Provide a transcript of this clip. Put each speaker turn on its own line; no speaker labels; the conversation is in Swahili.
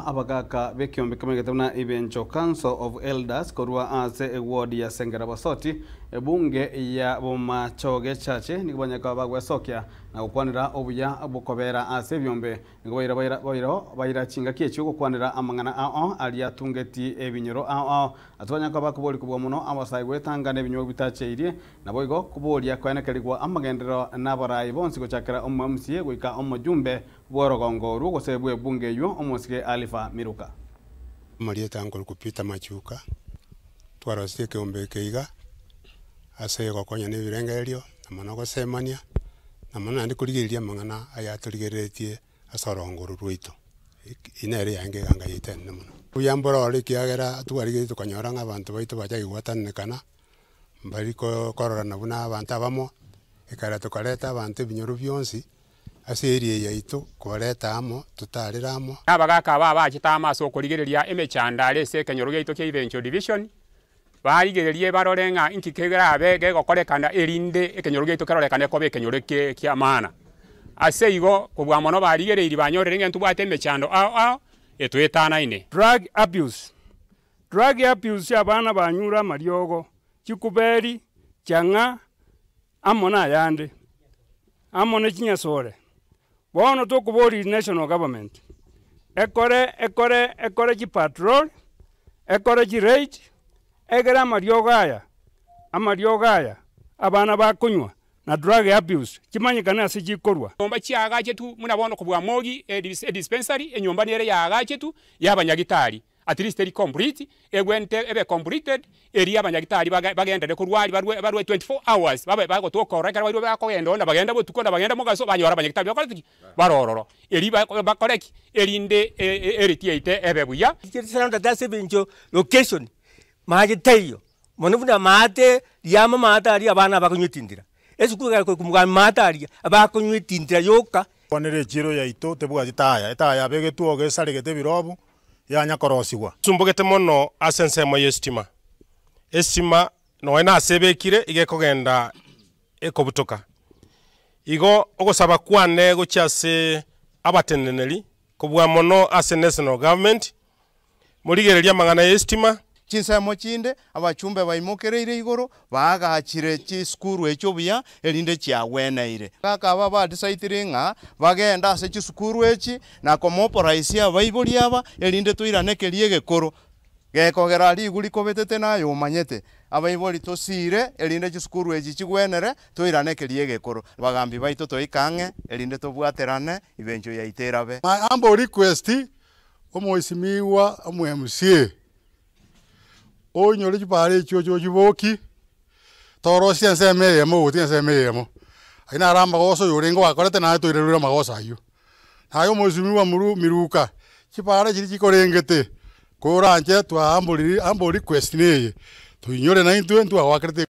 abagaka bekiombe kamegetuna Ibencho Council of Elders korwa ase ward ya Sengera Basoti bunge ya Bomachoge Chache nikubanyaka bagwesokia na gukwanira obuya bukobera ase byombe nikubaira baira chinga kiecho gukwanira amangana ao ali atungeti ebinyoro ao atwanyaka bakuboli kubwa muno abasai gwetangana ebinyo bitacheirie naboigo kubolia kwenekerigwa amagendero n'abarayi bonsi gochakira omumsie gwika omujumbe bworogongoru gosebwe bunge yo omosike Alifa Miruka
Marieta ngol kupita machuka twarostie kiombe keiga ase gokonya ne birengerio namana gosemania namana ndi kurigiria mangana ayaturigeretie asorongoro rwito inere yange ganga yitene muno uyambora ore kiagera twarige tukanyora abantu baito bajagi gwatanekana mbari ko korora nabuna abantu abamo ekara tukareta abantu binyoro byonsi ase area yaito koreta amo tutariramo
abagaka baba kitama so kurigereria emechandale se kenyoro gaito ke Ibencho division barigererie barorenga inkikegera abege gokorekana erinde ekenyoro gaito karorekane kobe kenyoro kia maana ase igo kubwa mono barigereiri banyorere ntu bwate emechando etwetanaine
drug abuse abana banyura mariogo chikuberi changa amona yande amone chinyasore bono tukubori national government ekore chi patrol ekore chi raid egera amariogaya abana bakunywa na drug abuse kimanyikana ase chikorwa
omba chiagache tu munabona kubwa mogi dispensary enyomba nere yaagache tu yabanyagitari at least eri complete egwente ebe completed eri abanyagitari bagenda kurwari barwe 24 hours bago to correct barwe bakogenda onda bagenda botukonda bagenda mugaso banyora abanyagitari bakoreki barororo eri bakoreki erinde eritiete ebe buya
kirisanda dase Ibencho location magiteyo monufuna mate yama mata ari abana bakunyitindira esukuru ko kumugana mata ari abakunyitindira yoka
onere chiro yaito tebuga etaya begetu ogesaregete birobu yanya korosiwa
sumbugete mono asensemo yestima estima noena asebekire igekogenda ekobutoka igo ogosaba kwane gochase abateneneri kubwa mono ase national government murigereria mangana yestima
chinsemo chinde abachumbe baimokereire igoro bagachire chi skuru echo buya erinde chiagweneire kaka baba decide bagenda ase chi skuru echi na komoporaisia baibori aba erinde tuiranekerie gekoro gekogera liguri kobetete nayo umanyete abaibori tosire erinde chi skuru echi chigwenere tuiranekerie gekoro bagambi baito toikange erinde tobwaterane Ibencho yaiterabe
ambo request omoisimiwa omwe onyore chipare chocho chiboki toro siense meyemo utiense meyemo aina ramba goso yorengo wakorete na toirerura magosa ayo hayo mozumi wa miruka chipare chiri chikorengete koranje twa ambori request neye tuinyore na intu awakrete